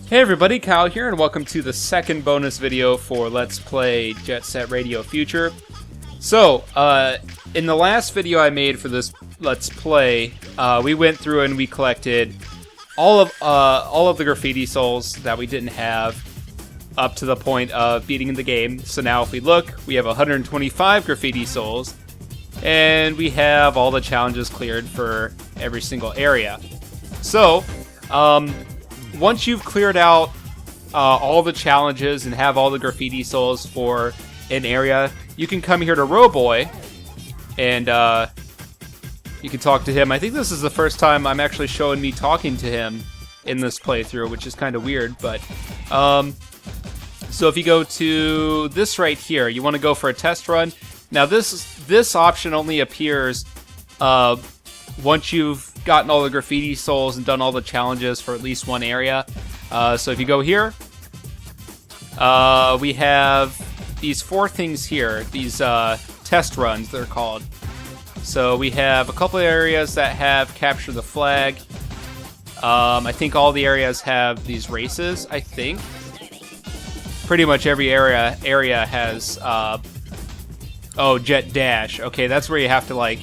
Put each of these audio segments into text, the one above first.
Hey everybody, Kyle here, and welcome to the second bonus video for Let's Play Jet Set Radio Future. So, in the last video I made for this Let's Play, we went through and we collected all of the graffiti souls that we didn't have up to the point of beating the game. So now if we look, we have 125 graffiti souls, and we have all the challenges cleared for every single area. So, once you've cleared out all the challenges and have all the graffiti souls for an area, you can come here to Rowboy and you can talk to him. I think this is the first time I'm actually showing me talking to him in this playthrough, which is kind of weird, but so if you go to this right here, you want to go for a test run. Now this option only appears once you've gotten all the graffiti souls and done all the challenges for at least one area. So if you go here, we have these four things here, these test runs they're called. So we have a couple of areas that have capture the flag. I think all the areas have these races, I think. Pretty much every area has oh, Jet Dash. Okay, that's where you have to like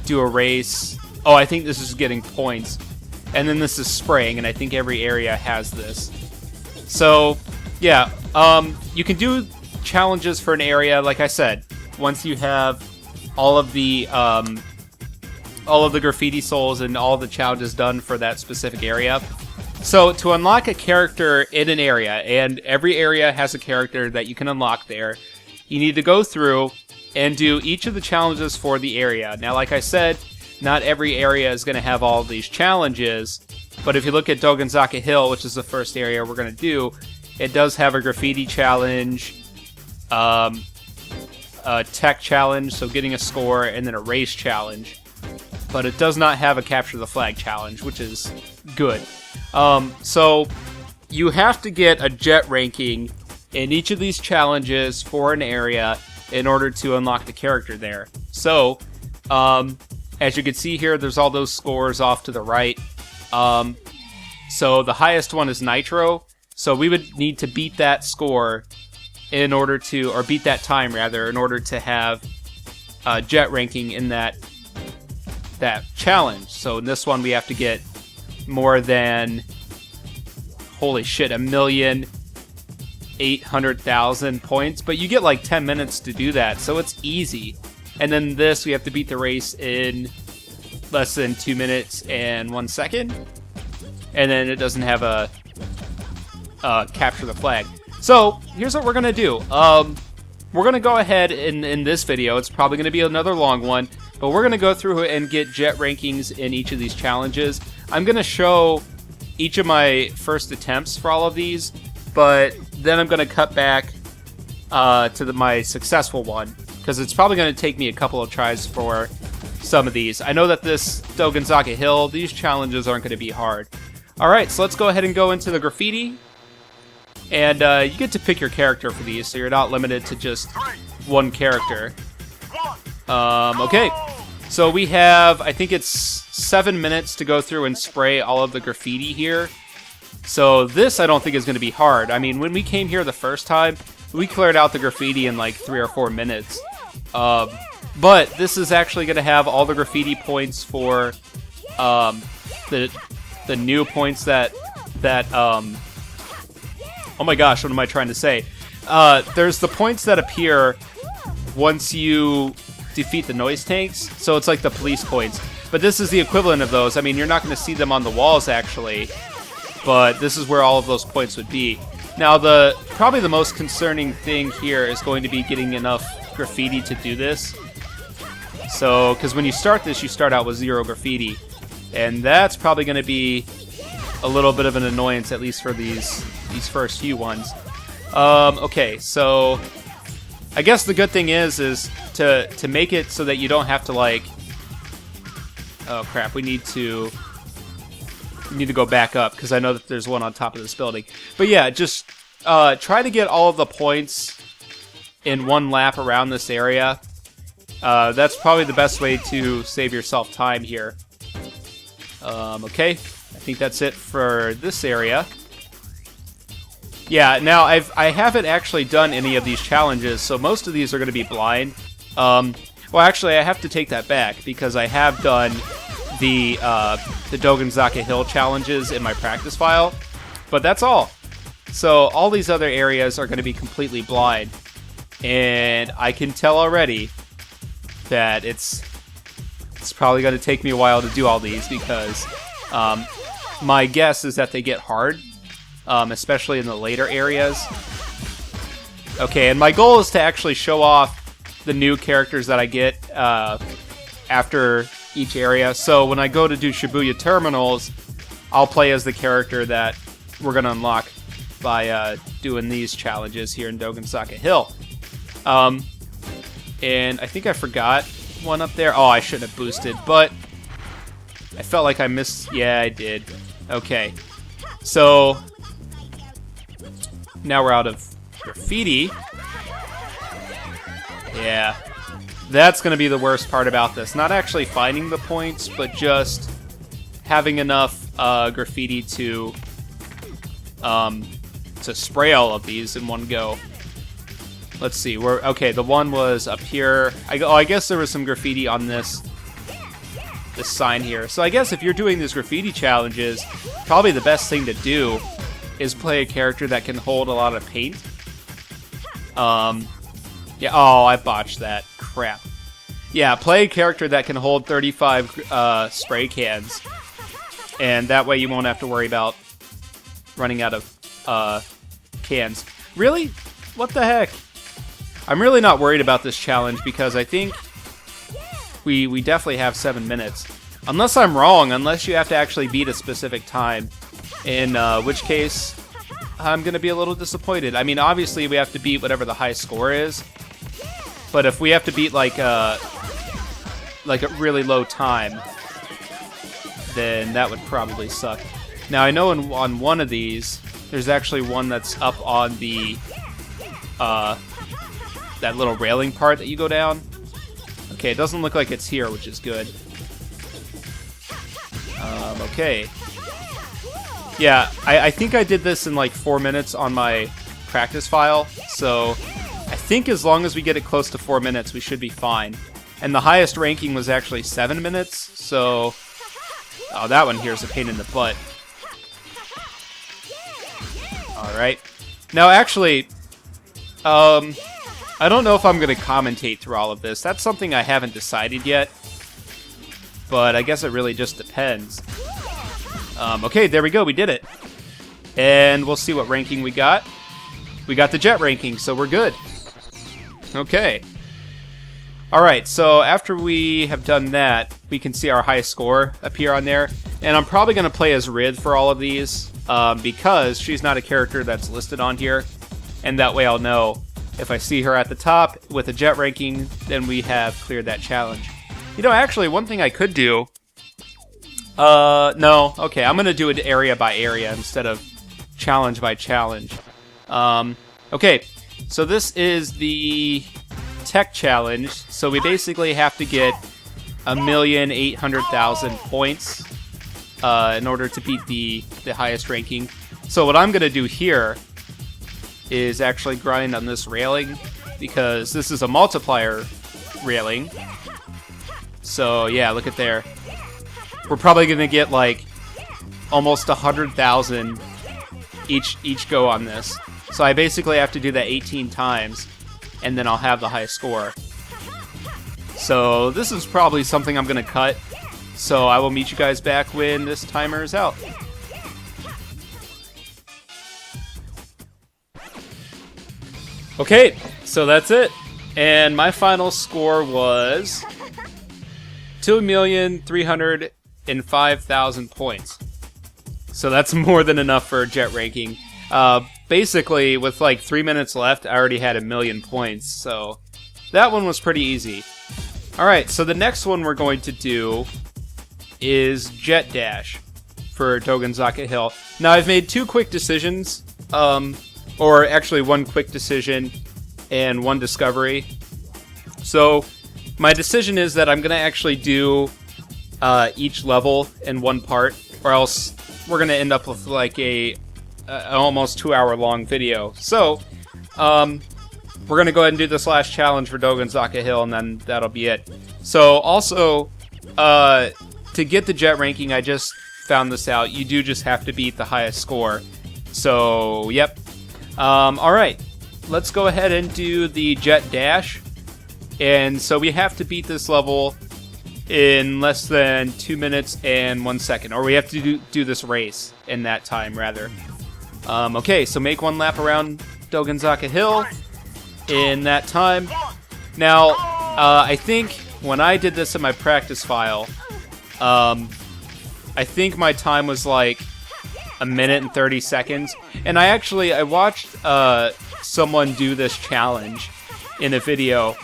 do a race. Oh, I think this is getting points. And then this is spraying, and I think every area has this. So, yeah, you can do challenges for an area, like I said, once you have all of the graffiti souls and all the challenges done for that specific area. So, to unlock a character in an area, and every area has a character that you can unlock there, you need to go through and do each of the challenges for the area. Now, like I said, not every area is going to have all these challenges, but if you look at Dogenzaka Hill, which is the first area we're going to do, it does have a graffiti challenge, a tech challenge, so getting a score, and then a race challenge. But it does not have a capture the flag challenge, which is good. So you have to get a jet ranking in each of these challenges for an area in order to unlock the character there. So, as you can see here, there's all those scores off to the right. So the highest one is Nitro. So we would need to beat that score in order to, or beat that time rather, in order to have jet ranking in that challenge. So in this one, we have to get more than, holy shit, 1,800,000 points. But you get like 10 minutes to do that, so it's easy. And then this, we have to beat the race in less than 2 minutes and 1 second. And then it doesn't have a capture the flag. So here's what we're going to do. We're going to go ahead in this video. It's probably going to be another long one. But we're going to go through and get jet rankings in each of these challenges. I'm going to show each of my first attempts for all of these. But then I'm going to cut back to my successful one, because it's probably going to take me a couple of tries for some of these. I know that this Dogenzaka Hill, these challenges aren't going to be hard. Alright, so let's go ahead and go into the graffiti. And you get to pick your character for these, so you're not limited to just one character. Okay, so we have, I think it's 7 minutes to go through and spray all of the graffiti here. So this I don't think is going to be hard. I mean, when we came here the first time, we cleared out the graffiti in like 3 or 4 minutes. But this is actually going to have all the graffiti points for the new points that oh my gosh, what am I trying to say? There's the points that appear once you defeat the noise tanks. So it's like the police points. But this is the equivalent of those. I mean, you're not going to see them on the walls actually, but this is where all of those points would be. Now, probably the most concerning thing here is going to be getting enough graffiti to do this. So, because when you start this, you start out with 0 graffiti. And that's probably going to be a little bit of an annoyance, at least for these first few ones. Okay, so I guess the good thing is to make it so that you don't have to, like... Oh, crap, we need to go back up, because I know that there's one on top of this building. But yeah, just try to get all of the points in one lap around this area. That's probably the best way to save yourself time here. Okay, I think that's it for this area. Yeah, now I haven't actually done any of these challenges, so most of these are going to be blind. Well, actually, I have to take that back because I have done the Dogenzaka Hill challenges in my practice file, but that's all. So all these other areas are going to be completely blind, and I can tell already that it's probably going to take me a while to do all these because my guess is that they get hard, especially in the later areas. Okay, and my goal is to actually show off the new characters that I get after each area. So when I go to do Shibuya Terminals, I'll play as the character that we're going to unlock by doing these challenges here in Dogenzaka Hill. And I think I forgot one up there. Oh, I shouldn't have boosted, but I felt like I missed. Yeah, I did. Okay. So now we're out of Graffiti. Yeah. That's going to be the worst part about this. Not actually finding the points, but just having enough Graffiti to spray all of these in one go. Let's see. Okay, the one was up here. I guess there was some graffiti on this sign here. So I guess if you're doing these graffiti challenges, probably the best thing to do is play a character that can hold a lot of paint. Yeah. Oh, I botched that. Crap. Yeah, play a character that can hold 35 spray cans, and that way you won't have to worry about running out of cans. Really? What the heck? I'm really not worried about this challenge because I think we definitely have 7 minutes. Unless I'm wrong, unless you have to actually beat a specific time, in which case I'm going to be a little disappointed. I mean, obviously we have to beat whatever the high score is, but if we have to beat like a really low time, then that would probably suck. Now I know on one of these, there's actually one that's up on the that little railing part that you go down. Okay, it doesn't look like it's here, which is good. Okay. Yeah, I think I did this in like 4 minutes on my practice file, so I think as long as we get it close to 4 minutes, we should be fine. And the highest ranking was actually 7 minutes, so... Oh, that one here is a pain in the butt. Alright. Now, actually, I don't know if I'm going to commentate through all of this. That's something I haven't decided yet, but I guess it really just depends. Okay, there we go. We did it. And we'll see what ranking we got. We got the jet ranking, so we're good. Okay. Alright, so after we have done that, we can see our high score appear on there. And I'm probably going to play as Rid for all of these, because she's not a character that's listed on here. And that way I'll know if I see her at the top with a jet ranking, then we have cleared that challenge. You know, actually, one thing I could do... no. Okay, I'm going to do it area by area instead of challenge by challenge. Okay, so this is the tech challenge. So we basically have to get 1,800,000 points in order to beat the highest ranking. So what I'm going to do here is actually grind on this railing, because this is a multiplier railing. So yeah, look at there. We're probably going to get like almost 100,000 each go on this. So I basically have to do that 18 times, and then I'll have the high score. So this is probably something I'm going to cut. So I will meet you guys back when this timer is out. Okay, so that's it. And my final score was 2,305,000 points. So that's more than enough for a jet ranking. Basically, with like 3 minutes left, I already had 1,000,000 points. So that one was pretty easy. Alright, so the next one we're going to do is Jet Dash for Dogenzaka Hill. Now, I've made 2 quick decisions. Or actually 1 quick decision and 1 discovery. So my decision is that I'm going to actually do each level in one part, or else we're going to end up with like a an almost 2-hour long video. So, we're going to go ahead and do this last challenge for Dogenzaka Hill, and then that'll be it. So, also, to get the jet ranking, I just found this out. You do just have to beat the highest score. So, yep. Alright. Let's go ahead and do the jet dash. And so we have to beat this level in less than 2 minutes and 1 second. Or we have to do this race in that time, rather. Okay, so make 1 lap around Dogenzaka Hill in that time. Now, I think when I did this in my practice file, I think my time was like 1 minute and 30 seconds. And I watched someone do this challenge in a video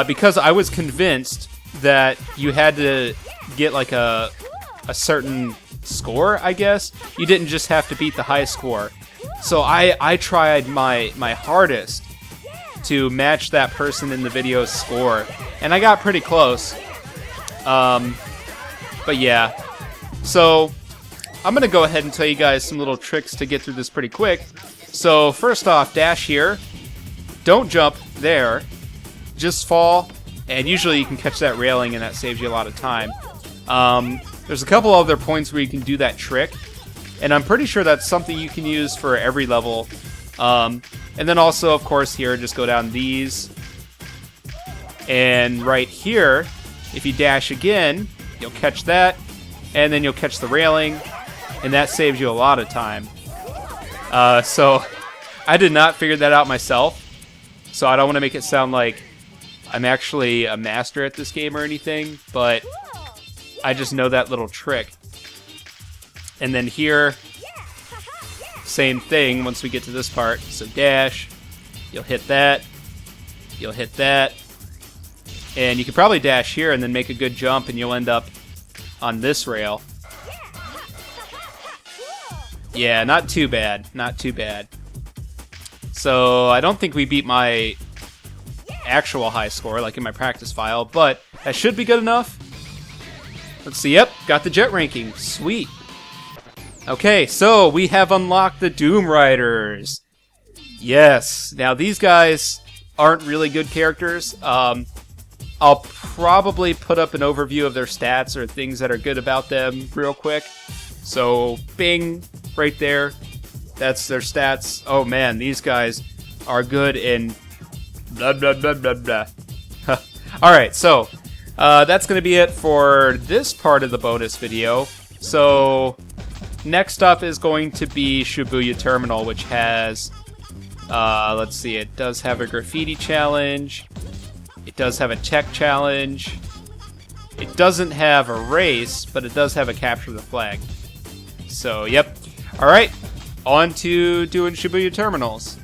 because I was convinced that you had to get like a certain score, I guess. You didn't just have to beat the highest score. So I tried my hardest to match that person in the video's score, and I got pretty close. But yeah, so I'm gonna go ahead and tell you guys some little tricks to get through this pretty quick. So first off, dash here, don't jump there, just fall, and usually you can catch that railing and that saves you a lot of time. There's a couple other points where you can do that trick, and I'm pretty sure that's something you can use for every level. And then also, of course, here, just go down these. And right here, if you dash again, you'll catch that, and then you'll catch the railing, and that saves you a lot of time. So I did not figure that out myself, so I don't want to make it sound like I'm actually a master at this game or anything, but I just know that little trick. And then here, same thing once we get to this part. So dash, you'll hit that, and you could probably dash here and then make a good jump, and you'll end up on this rail. Yeah, not too bad, not too bad. So I don't think we beat my actual high score like in my practice file, but that should be good enough. Let's see, yep, got the jet ranking, sweet. Okay, so we have unlocked the Doom Riders. Yes, now these guys aren't really good characters. I'll probably put up an overview of their stats or things that are good about them real quick. So, bing, right there. That's their stats. Oh man, these guys are good in blah, blah, blah, blah, blah. Alright, so that's going to be it for this part of the bonus video. So, next up is going to be Shibuya Terminal, which has, let's see, it does have a graffiti challenge. It does have a tech challenge. It doesn't have a race, but it does have a capture the flag. So, yep. Alright, on to doing Shibuya Terminals.